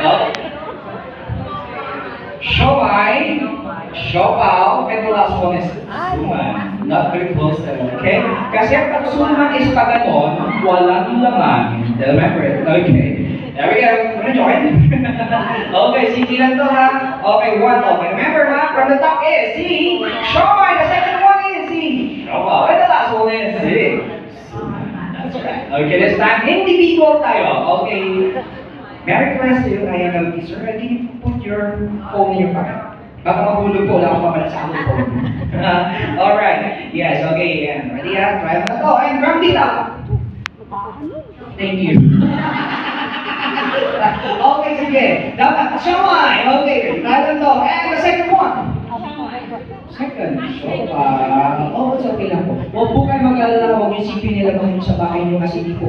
Oh. Siomai, siopaw, and the last one is suman. Not very close to it, okay? Kasi pag suman is pag ganon, walang laman. Remember it, okay? There we go. Wanna join? Okay, sige lang to ha. Okay, one. Okay, remember ha? From the top is si siomai. The second one is si siopaw. And the last one is si suman. That's right. Okay, this time, individual tayo. Okay. Merry Christmas to you, I am sir. Can you put your phone in your pocket? Baka mahulog po, wala akong mapala sa aming phone. Alright. Yes, okay. Yeah. Ready ha? Try mo na to. And drum beat up. Thank you. Okay, sige. Dapat. Siomai. Okay. Try na to. And the second one. Second. Oh, it's okay lang po. Huwag po kayo mag-alala. Huwag yung sipin nila kung sa bahay nyo kasi di po